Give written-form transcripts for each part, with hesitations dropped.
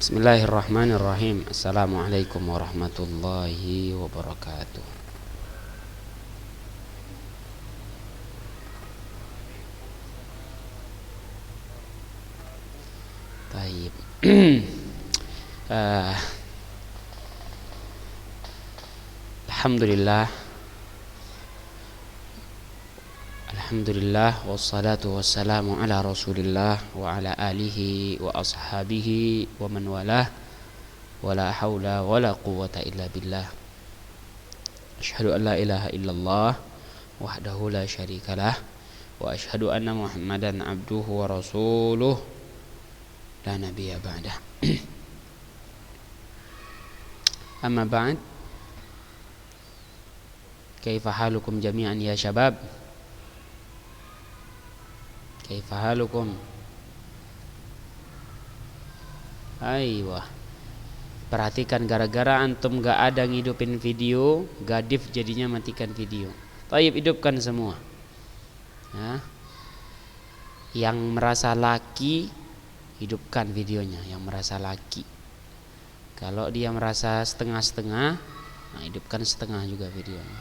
Bismillahirrahmanirrahim. Assalamualaikum warahmatullahi wabarakatuh. Baik. Alhamdulillah. Alhamdulillah wassalatu wassalamu ala Rasulillah wa ala alihi wa ashabihi wa man walah. Wala haula wala quwwata illa billah. Asyhadu an la ilaha illallah wahdahu la syarikalah wa asyhadu anna Muhammadan abduhu wa rasuluh la nabiyya ba'dah. Amma ba'd. Kaifa halukum jami'an ya syabab? Kaifa halukum? Aywa. Perhatikan, gara-gara antum gak ada ngidupin video, Gadif jadinya matikan video. Tayyib, hidupkan semua. Ya. Yang merasa laki, hidupkan videonya. Yang merasa laki. Kalau dia merasa setengah-setengah, nah hidupkan setengah juga videonya.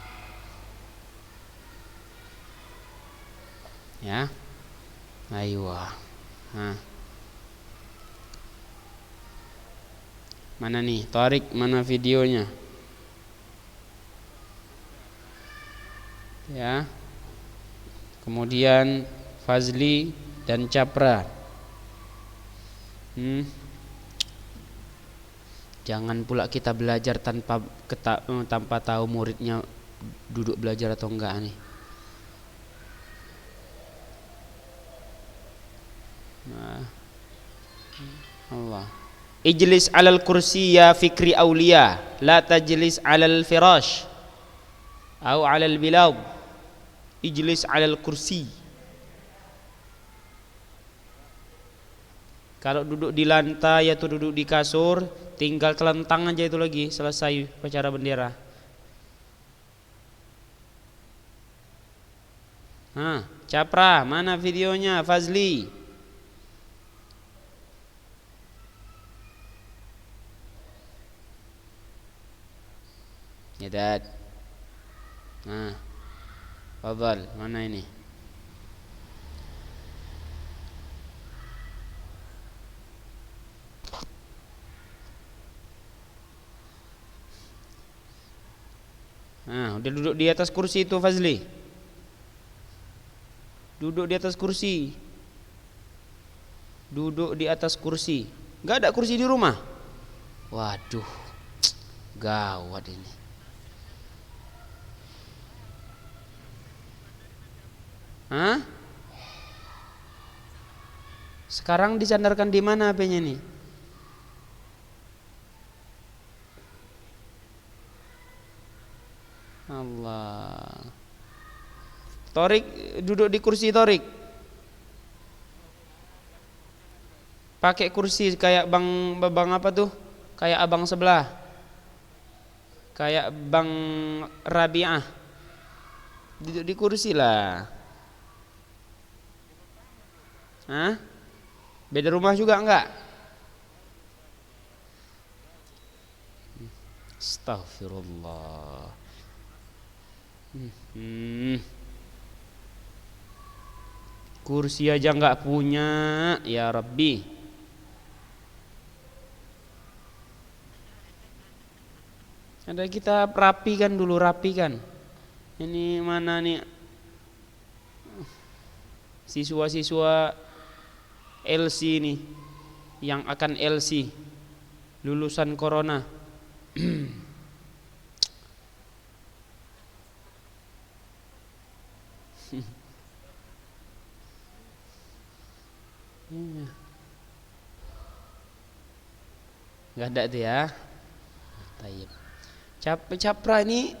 Ya. Aywa. Nah. Mana nih? Tarik, mana videonya? Ya. Kemudian Fazli dan Capra. Jangan pula kita belajar tanpa tahu muridnya duduk belajar atau enggak nih. Nah. Allah. Ijlis alal kursi ya fikri awliya, la tajlis alal firash atau alal bilad. Ijlis alal kursi. Kalau duduk di lantai atau duduk di kasur, tinggal telentang aja itu lagi, selesai upacara bendera. Capra, mana videonya? Fazli. Ya Dad. Fadhal, mana ini? Udah duduk di atas kursi itu Fazli. Duduk di atas kursi. Duduk di atas kursi. Gak ada kursi di rumah? Waduh, gawat ini. Sekarang disandarkan di mana HP-nya nih? Allah. Torik, duduk di kursi Torik. Pakai kursi kayak bang apa tuh? Kayak abang sebelah. Kayak Bang Rabi'ah. Duduk di kursi lah. Beda rumah juga enggak? Astaghfirullah. Kursi aja enggak punya, ya Rabbi. Ada kita rapikan dulu, rapikan. Ini mana nih siswa-siswa LC nih, yang akan LC lulusan corona. Gak ada tuh ya. Tayyib. Capra ini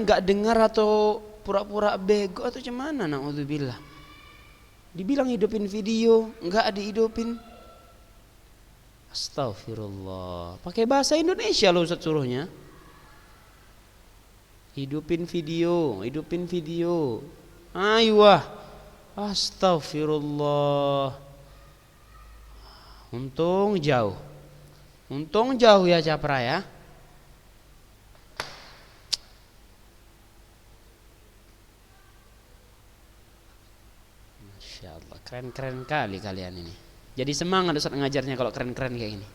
gak dengar atau pura-pura bego atau gimana? Na'udzubillah. Dibilang hidupin video, enggak dihidupin. Astaghfirullah. Pakai bahasa Indonesia loh Ustaz suruhnya. Hidupin video, hidupin video. Aywa. Astaghfirullah. Untung jauh. Untung jauh ya Capra ya. Masya Allah, keren-keren kali kalian ini. Jadi semangat Ustaz ngajarnya kalau keren-keren kayak gini.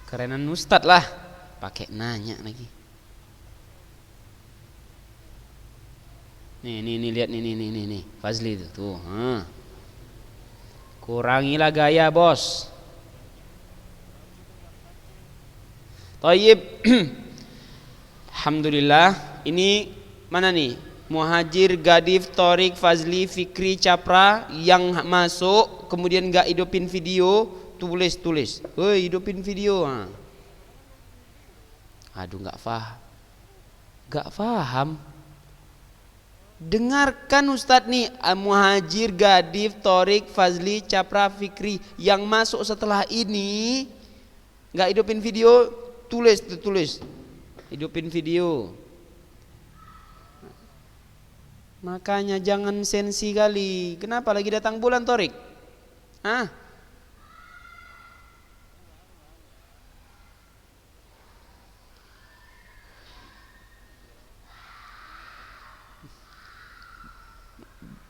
Kerenan Ustaz lah, pakai nanya lagi. Nih lihat nih Fazli itu tuh. Kurangilah gaya bos. Thayyib. Alhamdulillah. Ini mana nih? Muhajir, Gadif, Torik, Fazli, Fikri, Capra yang masuk kemudian gak hidupin video, tulis. Woi, hidupin video. Aduh, gak paham. Dengarkan Ustadz nih, Muhajir, Gadif, Torik, Fazli, Capra, Fikri yang masuk setelah ini gak hidupin video, tulis. Hidupin video. Makanya jangan sensi kali. Kenapa lagi datang bulan Torik?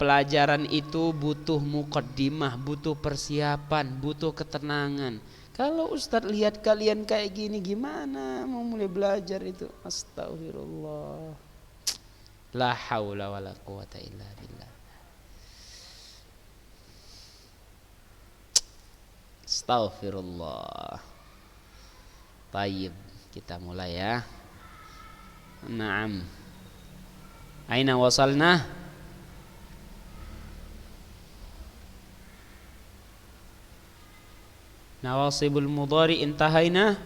Pelajaran itu butuh muqaddimah, butuh persiapan, butuh ketenangan. Kalau Ustadz lihat kalian kayak gini, gimana mau mulai belajar itu? Astagfirullah. La haula wala quwata illa billah. Astagfirullah. Tayyib, kita mulai ya. Naam. Aina wasalna? Nawasibul mudhari intahaina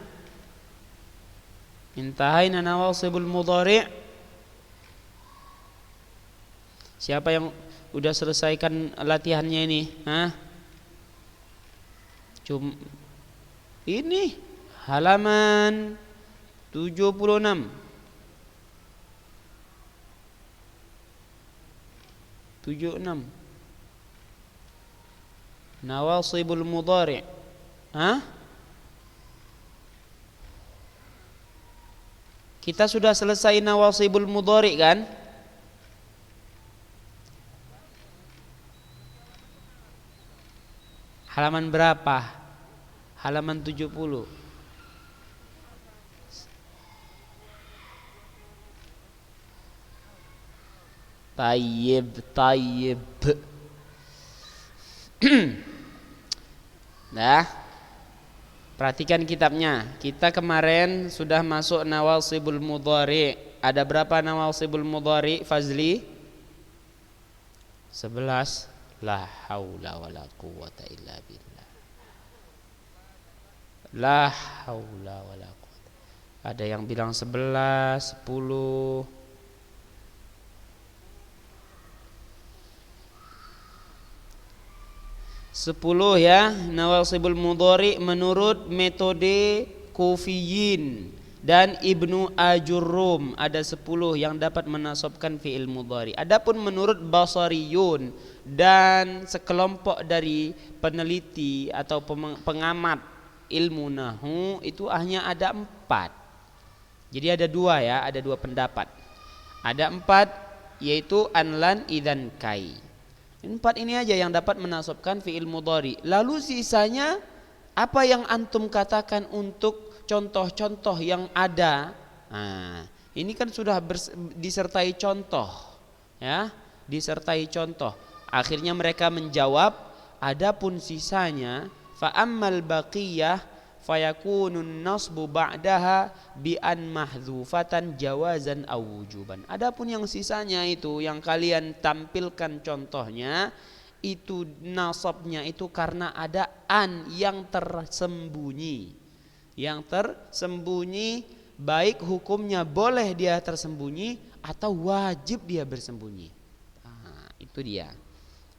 nawasibul mudhari. Siapa yang udah selesaikan latihannya ini? Ini halaman 76. Nawasibul mudhari. Kita sudah selesai nawasibul mudhari kan? Halaman berapa? Halaman 70. Tayyib. Nah, perhatikan kitabnya. Kita kemarin sudah masuk nawasibul mudhari. Ada berapa nawasibul mudhari, Fazli? 11. La haula wala quwata illa billah. La haula wala quwata. Ada yang bilang 11, 10. Sepuluh ya, nawasibul mudhari menurut metode Kufiyin dan Ibnu Ajurrum ada 10 yang dapat menasabkan fi'il mudhari. Adapun menurut Basariyun dan sekelompok dari peneliti atau pengamat ilmu nahwu itu hanya ada 4. Jadi ada 2 ya, ada 2 pendapat. Ada 4 yaitu anlan, idzan, kai. 4 ini aja yang dapat menasabkan fi'il mudhari. Lalu sisanya apa yang antum katakan untuk contoh-contoh yang ada? Ini kan sudah disertai contoh, ya, disertai contoh. Akhirnya mereka menjawab, adapun sisanya fa ammal baqiyah fayakunun nasbu ba'daha bi an mahdzufatan jawazan aw wujuban. Adapun yang sisanya itu yang kalian tampilkan contohnya itu nasabnya itu karena ada an yang tersembunyi. Yang tersembunyi baik hukumnya boleh dia tersembunyi atau wajib dia bersembunyi. Itu dia.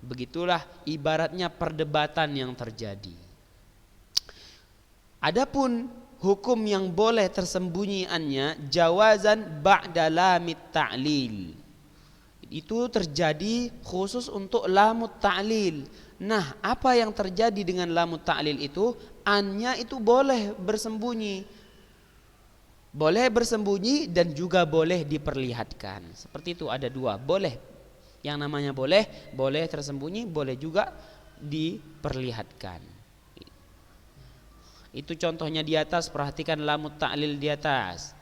Begitulah ibaratnya perdebatan yang terjadi. Adapun hukum yang boleh tersembunyiannya jawazan ba'da lamit ta'lil. Itu terjadi khusus untuk lamut ta'lil. Nah, apa yang terjadi dengan lamut ta'lil itu? Annya itu boleh bersembunyi. Boleh bersembunyi dan juga boleh diperlihatkan. Seperti itu, ada dua. Boleh. Yang namanya boleh tersembunyi, boleh juga diperlihatkan. Itu contohnya di atas, perhatikan lamut ta'lil di atas.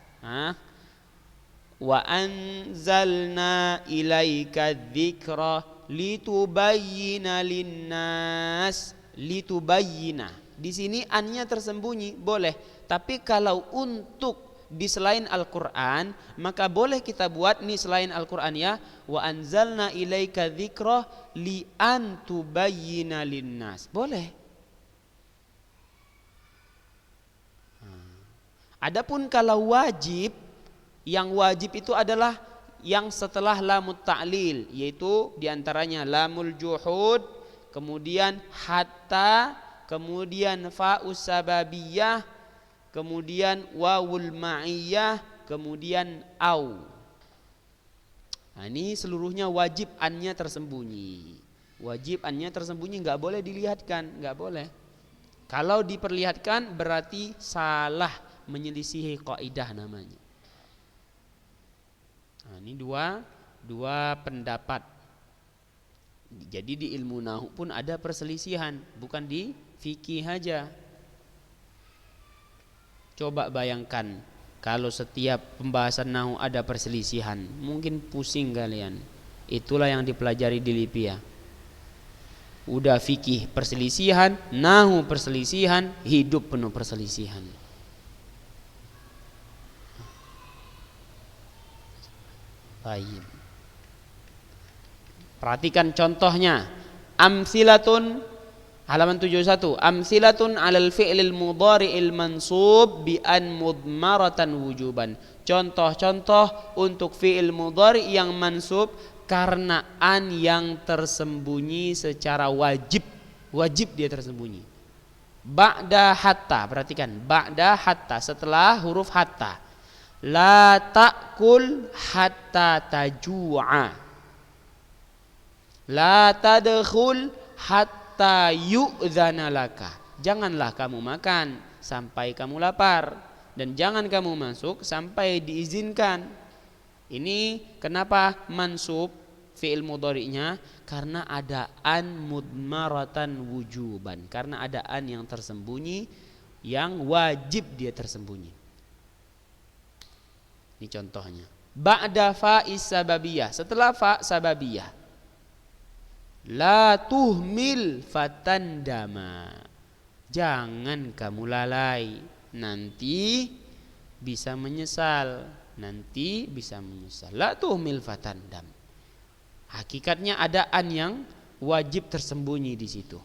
Wa anzalna ilaika dzikra litubayyina linnas. Litubayyina. Di sini annya tersembunyi, boleh. Tapi kalau untuk di selain Al-Qur'an, maka boleh kita buat nih selain Al-Qur'an ya, wa anzalna ilaika dzikra li an tubayyina linnas. Boleh. Adapun kalau wajib, yang wajib itu adalah yang setelah lamut ta'lil, yaitu diantaranya lamul juhud, kemudian hatta, kemudian fa'us sababiyah, kemudian wawul ma'iyah, kemudian au. Nah, ini seluruhnya wajib annya tersembunyi. Wajib annya tersembunyi, nggak boleh dilihatkan, nggak boleh. Kalau diperlihatkan berarti salah, menyelisihi kaidah namanya. Nah, ini dua pendapat. Jadi di ilmu nahwu pun ada perselisihan, bukan di fikih aja. Coba bayangkan kalau setiap pembahasan nahwu ada perselisihan, mungkin pusing kalian. Itulah yang dipelajari di Lipia. Udah fikih perselisihan, nahwu perselisihan, hidup penuh perselisihan. Baik. Perhatikan contohnya. Amsilatun halaman 71. Amsilatun 'alal fi'lil mudhari'il mansub bi an mudmaratan wujuban. Contoh-contoh untuk fi'il mudhari' yang mansub karena an yang tersembunyi secara wajib. Wajib dia tersembunyi. Ba'da hatta, perhatikan, ba'da hatta, setelah huruf hatta. La ta'kul hatta taju'a. La tadkhul hatta yu'dzana laka. Janganlah kamu makan sampai kamu lapar, dan jangan kamu masuk sampai diizinkan. Ini kenapa mansub fi'il mudhari'nya? Karena ada an mudmaratan wujuban, karena ada an yang tersembunyi, yang wajib dia tersembunyi. Ini contohnya. Ba'da fa'is sababiyah, setelah fa sababiyah. La tuhmil fatandama. Jangan kamu lalai, nanti bisa menyesal. Nanti bisa menyesal. La tuhmil fatandam. Hakikatnya ada an yang wajib tersembunyi di situ.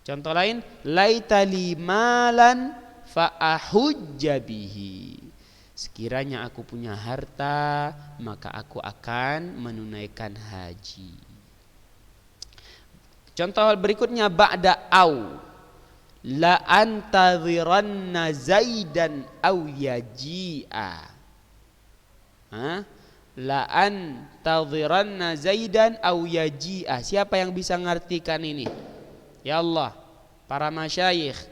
Contoh lain, laitali malan fa ahujja bihi. Sekiranya aku punya harta, maka aku akan menunaikan haji. Contoh berikutnya ba'da au. La antadhiranna zaidan au yaji'a. La antadhiranna zaidan au yaji'a. Siapa yang bisa ngartikan ini? Ya Allah, para masyayikh.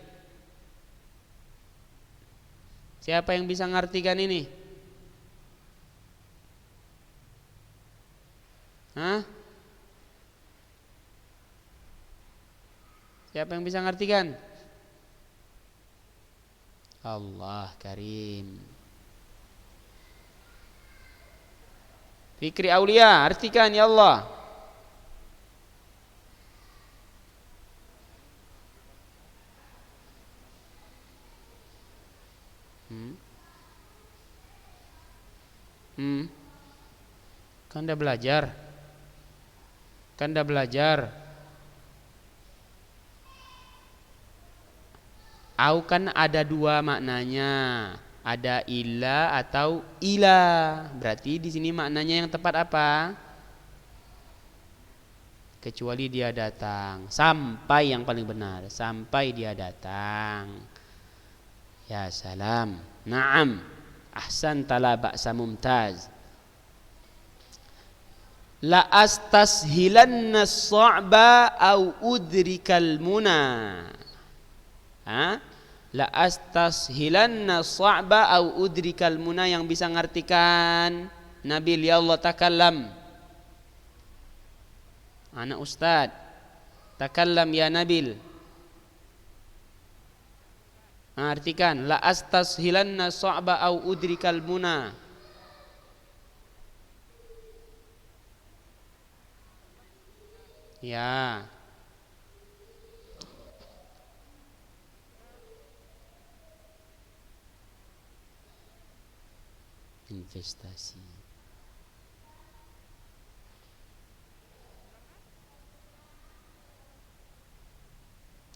Siapa yang bisa ngartikan ini? Siapa yang bisa ngartikan? Allah Karim. Fikri Aulia, artikan ya Allah. Kan dah belajar. Au kan ada dua maknanya, ada illa atau ila. Berarti di sini maknanya yang tepat apa? Kecuali dia datang. Sampai yang paling benar, sampai dia datang. Ya salam. Naam. Ahsan, la ba'sa, mumtaz. La astashilanna as-sa'ba au udrikal muna. La astashilanna as-sa'ba au udrikal muna, yang bisa ngartikan Nabil, ya Allah takallam. Anak ustad, takallam ya Nabil. Artikan la astashilanna as-sa'ba au udrikal muna. Ya. Investasi.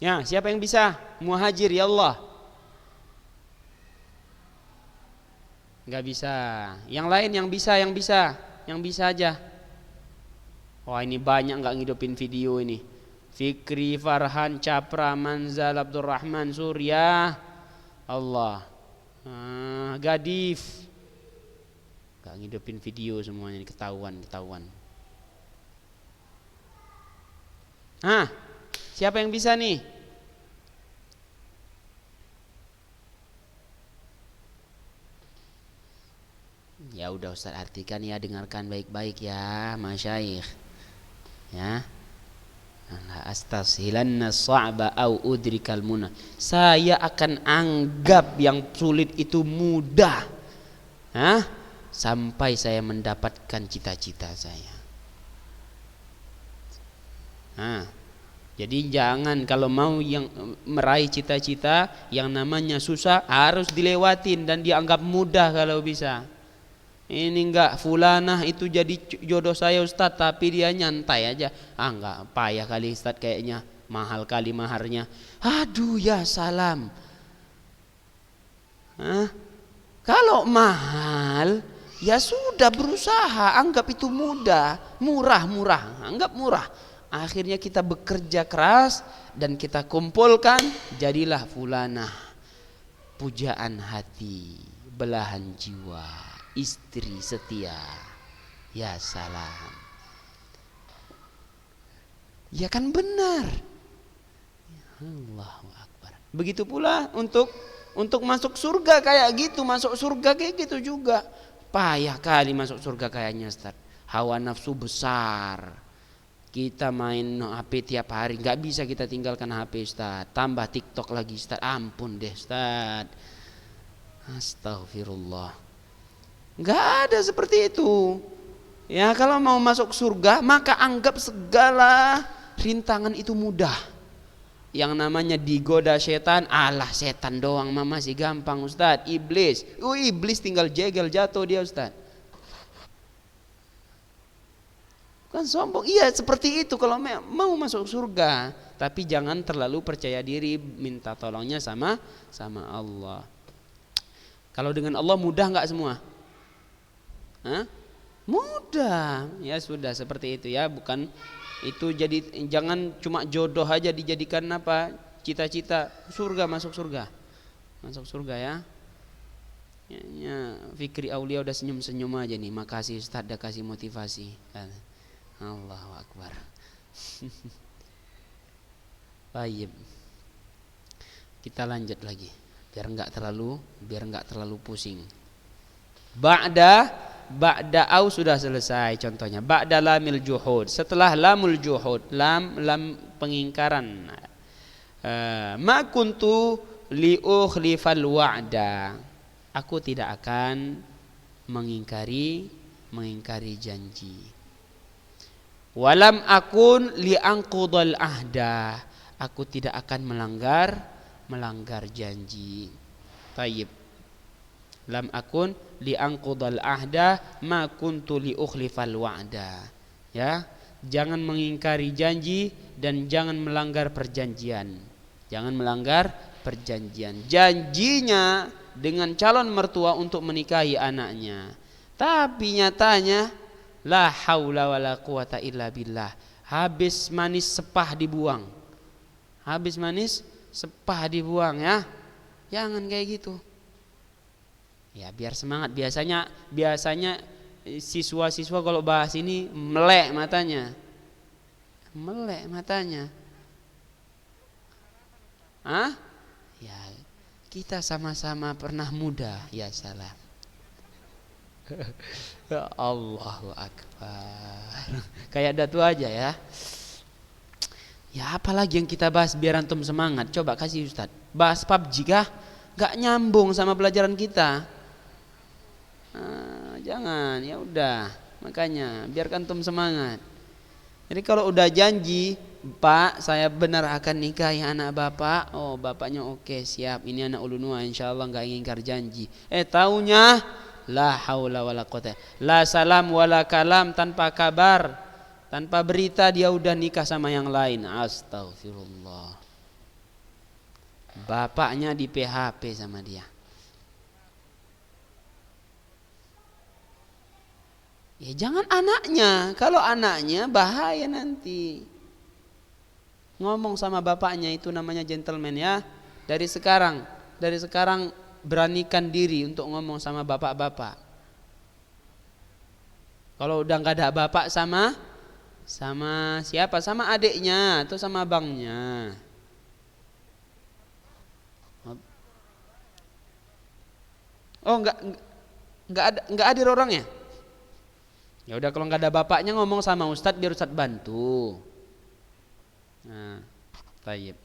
Ya, siapa yang bisa? Muhajir, ya Allah. Enggak bisa. Yang lain yang bisa aja. Wah, ini banyak enggak ngidupin video ini. Fikri, Farhan, Capra, Manzal, Abdurrahman, Surya, Allah, Gadif. Enggak ngidupin video semuanya, ini ketahuan. Siapa yang bisa nih? Ya udah Ustaz artikan ya, dengarkan baik-baik ya masyayikh. Ya. La astashilanna as-sa'ba au udrikal muna. Saya akan anggap yang sulit itu mudah. Sampai saya mendapatkan cita-cita saya. Jadi jangan kalau mau yang meraih cita-cita yang namanya susah harus dilewatin dan dianggap mudah kalau bisa. Ini enggak, fulanah itu jadi jodoh saya Ustaz, tapi dia nyantai aja. Enggak, payah kali Ustaz kayaknya, mahal kali maharnya. Aduh ya salam. Kalau mahal ya sudah berusaha, anggap itu murah, anggap murah. Akhirnya kita bekerja keras dan kita kumpulkan, jadilah fulanah, pujaan hati, belahan jiwa, istri setia. Ya salam. Ya kan benar. Allahu Akbar. Begitu pula untuk masuk surga kayak gitu, masuk surga kayak gitu juga. Payah kali masuk surga kayaknya Ustaz. Hawa nafsu besar. Kita main HP tiap hari, nggak bisa kita tinggalkan HP Ustaz. Tambah TikTok lagi Ustaz, ampun deh Ustaz. Astagfirullah. Nggak ada seperti itu. Ya kalau mau masuk surga maka anggap segala rintangan itu mudah. Yang namanya digoda setan, alah setan doang mah masih gampang Ustaz. Iblis tinggal jegel jatuh dia Ustaz. Kan sombong. Iya seperti itu kalau mau masuk surga. Tapi jangan terlalu percaya diri, minta tolongnya sama Allah. Kalau dengan Allah mudah nggak semua? Mudah. Ya sudah seperti itu ya, bukan itu jadi, jangan cuma jodoh aja dijadikan apa? Cita-cita surga, masuk surga. Masuk surga ya. Ya, Fikri Aulia udah senyum-senyum aja nih. Makasih Ustaz udah kasih motivasi. Allahu Akbar. Baik. Kita lanjut lagi biar enggak terlalu pusing. Ba'da au sudah selesai contohnya. Ba'da lamil juhud, setelah lamul juhud, lam pengingkaran. Ma kuntu li ukhlifal wa'da. Aku tidak akan mengingkari janji. Walam akun li'anqudhal ahda. Aku tidak akan melanggar janji. Tayyib. Lam akun li'anqudhal ahda ma kuntu liukhlifal wa'da. Ya, jangan mengingkari janji dan jangan melanggar perjanjian. Jangan melanggar perjanjian. Janjinya dengan calon mertua untuk menikahi anaknya. Tapi nyatanya la haula wala quwata illa billah. Habis manis sepah dibuang. Ya. Jangan kayak gitu. Ya biar semangat. Biasanya siswa-siswa kalau bahas ini melek matanya. Melek matanya. Hah? Ya, kita sama-sama pernah muda, ya salam. Ya Allahu Akbar. Kayak datu aja ya. Ya apalagi yang kita bahas biar antum semangat. Coba kasih Ustaz. Bahas PUBG kah? Gak nyambung sama pelajaran kita. Jangan, ya udah. Makanya biarkan antum semangat. Jadi kalau udah janji, Pak, saya benar akan nikahi anak bapak. Oh, bapaknya oke, siap. Ini anak ulunua, insyaallah nggak ingkar janji. Taunya la haula wala quwata. La salam wala kalam, tanpa kabar, tanpa berita dia udah nikah sama yang lain. Astagfirullah. Bapaknya di PHP sama dia. Ya jangan anaknya. Kalau anaknya bahaya nanti. Ngomong sama bapaknya itu namanya gentleman ya. Dari sekarang beranikan diri untuk ngomong sama bapak-bapak. Kalau udah nggak ada bapak sama siapa? Sama adiknya atau sama abangnya. Oh nggak ada orangnya. Ya udah kalau nggak ada bapaknya ngomong sama Ustadz biar Ustadz bantu. Nah, tayyib.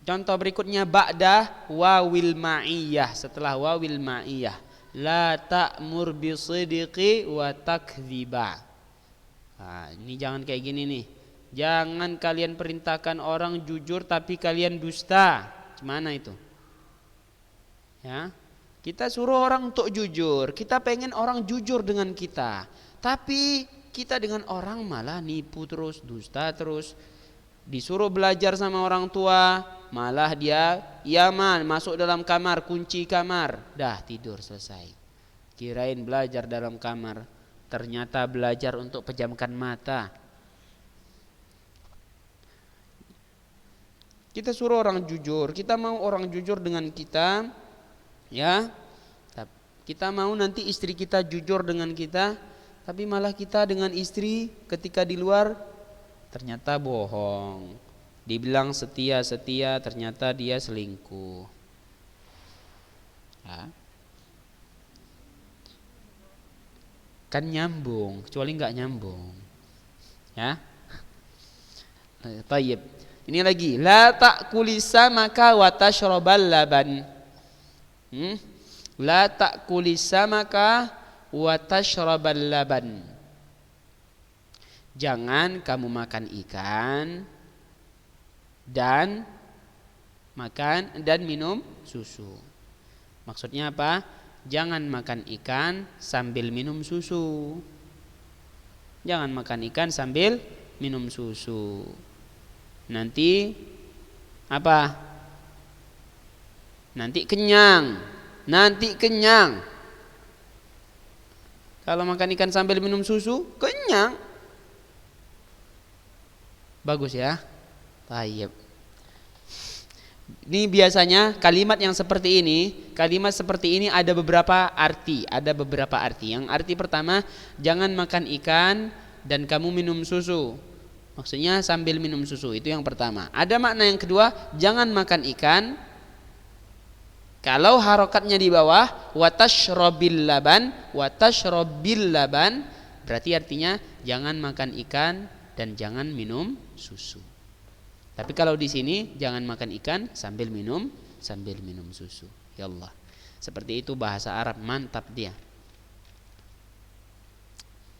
Contoh berikutnya ba'da wawil ma'iyah, setelah wawil ma'iyah. La ta'mur bisidqi wa takdziba. Nah, ini jangan kayak gini nih. Jangan kalian perintahkan orang jujur tapi kalian dusta. Gimana itu? Ya. Kita suruh orang untuk jujur. Kita pengen orang jujur dengan kita. Tapi kita dengan orang malah nipu terus, dusta terus. Disuruh belajar sama orang tua, malah dia yaman masuk dalam kamar, kunci kamar, dah tidur selesai. Kirain belajar dalam kamar, ternyata belajar untuk pejamkan mata. Kita suruh orang jujur, kita mau orang jujur dengan kita, ya. Kita mau nanti istri kita jujur dengan kita, tapi malah kita dengan istri ketika di luar ternyata bohong. Dibilang setia, ternyata dia selingkuh. Ya. Kan nyambung, kecuali nggak nyambung. Ya. Tayyib. Ini lagi, la ta'kuli samaka wa tashrabal laban. La ta'kuli samaka wa tashrabal laban. Jangan kamu makan ikan dan minum susu. Maksudnya apa? Jangan makan ikan sambil minum susu. Jangan makan ikan sambil minum susu. Nanti apa? Nanti kenyang. Kalau makan ikan sambil minum susu, kenyang. Bagus ya. Tayyib. Ini biasanya kalimat seperti ini ada beberapa arti. Yang arti pertama, jangan makan ikan dan kamu minum susu. Maksudnya sambil minum susu, itu yang pertama. Ada makna yang kedua, jangan makan ikan. Kalau harokatnya di bawah, watashrobil laban, berarti artinya jangan makan ikan dan jangan minum susu. Tapi kalau di sini jangan makan ikan sambil minum susu. Ya Allah. Seperti itu bahasa Arab, mantap dia.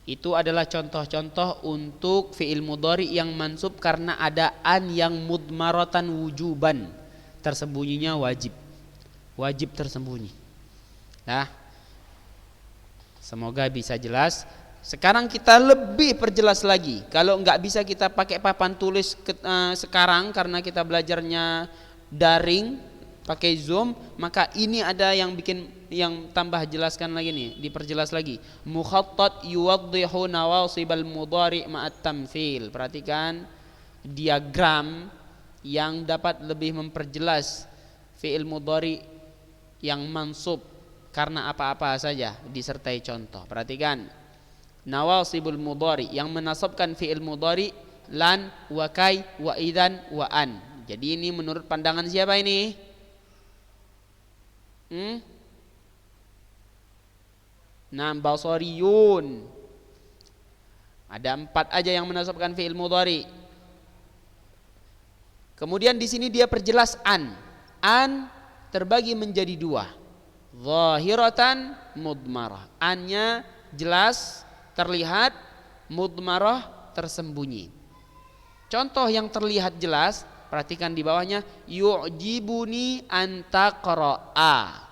Itu adalah contoh-contoh untuk fi'il mudhari yang mansub karena ada an yang mudmaratan wujuban. Tersembunyinya wajib tersembunyi. Nah, semoga bisa jelas. Sekarang kita lebih perjelas lagi. Kalau nggak bisa kita pakai papan tulis sekarang karena kita belajarnya daring, pakai Zoom, maka ini ada yang tambah jelaskan lagi nih, diperjelas lagi. Mukhattat yuwaddihu nawasibal mudhari' ma'at tamtsil. Perhatikan diagram yang dapat lebih memperjelas fi'il mudhari' yang mansub karena apa-apa saja disertai contoh. Perhatikan. Nawasibul mudhari, yang menasabkan fi'il mudhari lan, wa kai, wa idzan, wa an. Jadi ini menurut pandangan siapa ini? Basariyun. Ada 4 aja yang menasabkan fi'il mudhari. Kemudian di sini dia perjelas an. An terbagi menjadi 2. Zahiratan, mudmarah. Annya jelas, terlihat, mudmarah tersembunyi. Contoh yang terlihat jelas, perhatikan di bawahnya, yu'jibuni anta qara'a.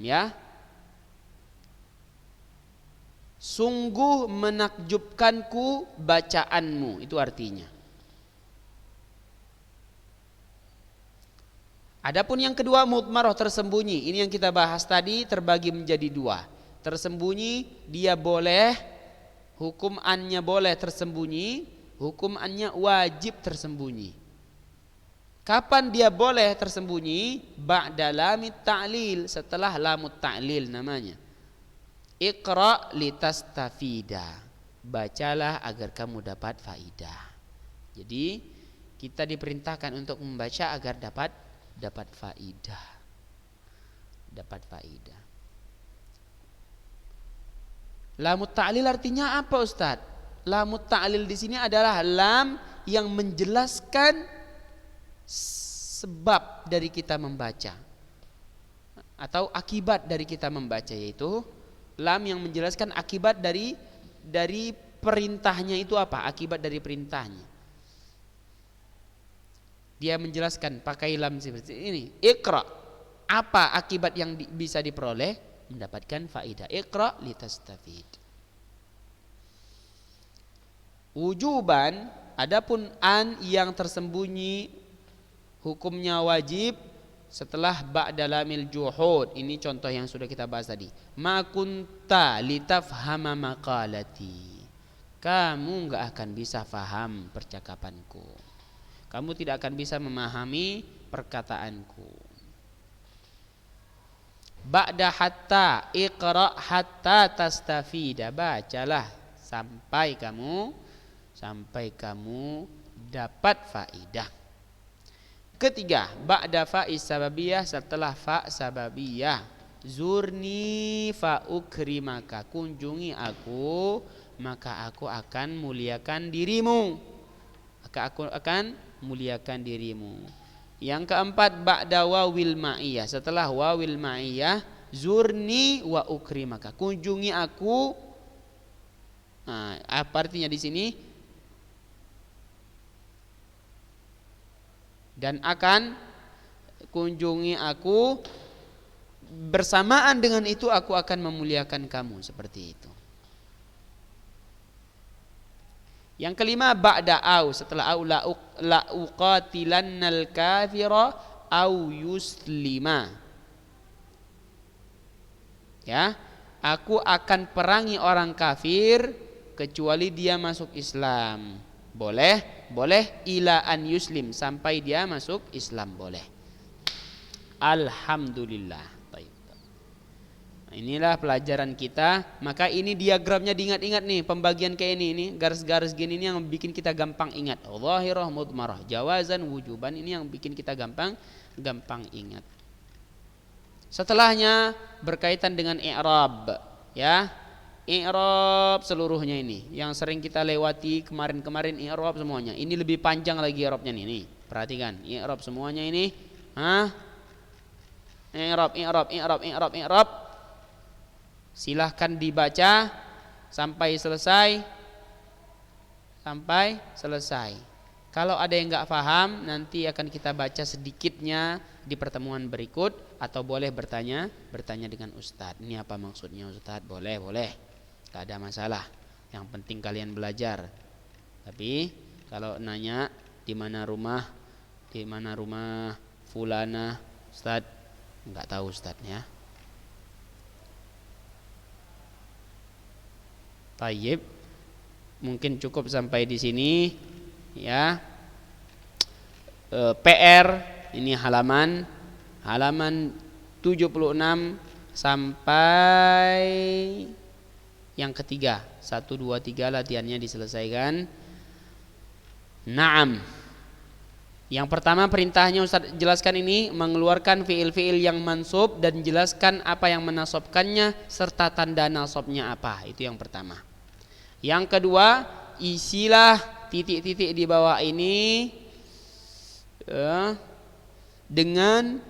Ya. Sungguh menakjubkanku bacaanmu, itu artinya. Adapun yang kedua, mudmarah tersembunyi. Ini yang kita bahas tadi, terbagi menjadi 2. Tersembunyi dia boleh, hukum annya boleh tersembunyi, hukum annya wajib tersembunyi. Kapan dia boleh tersembunyi? Ba'da lamit ta'lil, setelah lamut ta'lil namanya. Iqra litastafida, bacalah agar kamu dapat faidah. Jadi kita diperintahkan untuk membaca agar dapat faidah. Dapat faidah. Lamut ta'lil artinya apa, Ustaz? Lamut ta'lil di sini adalah lam yang menjelaskan sebab dari kita membaca atau akibat dari kita membaca, yaitu lam yang menjelaskan akibat dari perintahnya itu apa? Akibat dari perintahnya. Dia menjelaskan pakai lam seperti ini. Iqra. Apa akibat yang bisa diperoleh? Mendapatkan faidah. Iqra litastafid. Wujuban, adapun an yang tersembunyi hukumnya wajib setelah ba'da lamil juhud. Ini contoh yang sudah kita bahas tadi. Ma kunta litafhama maqalati. Kamu enggak akan bisa faham percakapanku. Kamu tidak akan bisa memahami perkataanku. Ba'da hatta, iqra hatta tastafida, bacalah sampai kamu dapat faidah. Ketiga, ba'da fa'is sababiyah, setelah fa sababiyah. Zurni fa ukrimaka, kunjungi aku maka aku akan muliakan dirimu. Maka aku akan muliakan dirimu. Yang keempat, ba'da wawil ma'iyah, setelah wawil ma'iyah, zurni wa ukrimaka, kunjungi aku. Nah, apa artinya di sini? Dan akan kunjungi aku, bersamaan dengan itu aku akan memuliakan kamu, seperti itu. Yang kelima, ba'da au, setelah au, la uqatilannal kafira au yuslima. Ya, aku akan perangi orang kafir kecuali dia masuk Islam. Boleh ila an yuslim, sampai dia masuk Islam boleh. Alhamdulillah. Inilah pelajaran kita. Maka ini diagramnya diingat-ingat nih, pembagian kayak ini garis-garis gini ini yang bikin kita gampang ingat. Zahirah, mudmarah, jawazan, wujuban, ini yang bikin kita gampang ingat. Setelahnya berkaitan dengan i'rab, ya. I'rab seluruhnya ini yang sering kita lewati kemarin-kemarin, i'rab semuanya. Ini lebih panjang lagi i'rabnya nih. Perhatikan, i'rab semuanya ini. I'rab. Silahkan dibaca sampai selesai. Kalau ada yang nggak paham, nanti akan kita baca sedikitnya di pertemuan berikut, atau boleh bertanya dengan Ustadz. Ini apa maksudnya Ustadz? Boleh, nggak ada masalah. Yang penting kalian belajar. Tapi kalau nanya di mana rumah fulana, Ustadz nggak tahu Ustadznya. Tayyib, mungkin cukup sampai di sini ya. PR ini halaman 76 sampai yang ketiga. 1, 2, 3 latihannya diselesaikan. Naam. Yang pertama perintahnya Ustaz jelaskan ini mengeluarkan fiil-fiil yang mansub dan jelaskan apa yang menasobkannya serta tanda nasabnya apa. Itu yang pertama. Yang kedua, isilah titik-titik di bawah ini dengan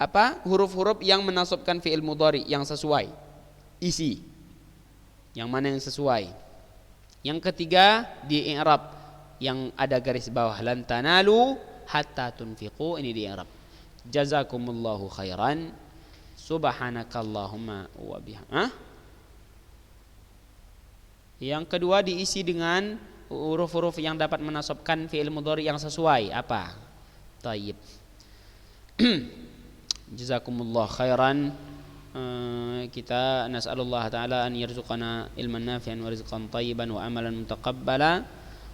apa? Huruf-huruf yang menasabkan fiil mudhari yang sesuai. Isi. Yang mana yang sesuai? Yang ketiga di i'rab yang ada garis bawah lan tanalu hatta tunfiqu, ini di i'rab. Jazakumullahu khairan. Subhanakallahumma wa bihamdika. Yang kedua diisi dengan huruf-huruf yang dapat menasabkan fi'il mudhari yang sesuai. Apa? Tayyib. Jazakumullah khairan. Kita nas'alullah ta'ala an yarzuqana ilman nafi'an wa rizqan tayyiban wa amalan mutaqabbala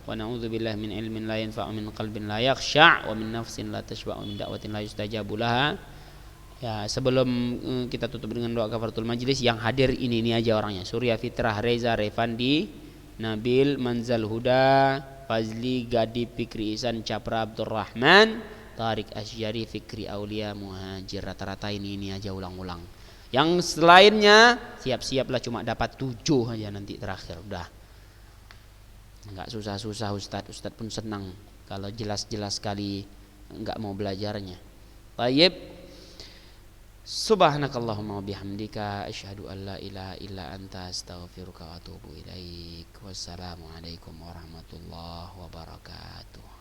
wa na'udzubillahi min ilmin la yanfa'u min qalbin la yakhsha' wa min nafsin la tashba'u min da'watin la yustajabu laha. Ya, sebelum kita tutup dengan doa kafaratul majlis, yang hadir ini aja orangnya. Surya Fitrah, Reza, Revandi, Nabil, Manzal Huda, Fazli, Gadi, Fikri Ihsan, Capra Abdurrahman, Tarik Asyari, Fikri Aulia, Muhajir. Rata-rata ini aja ulang-ulang. Yang selainnya siap-siaplah cuma dapat 7 aja nanti terakhir. Udah. Enggak susah-susah Ustaz pun senang kalau jelas-jelas sekali enggak mau belajarnya. Tayyib. Subhanakallahumma wa bihamdika asyhadu an la ilaha illa anta astaghfiruka wa atubu ilaik. Wassalamualaikum warahmatullahi wabarakatuh.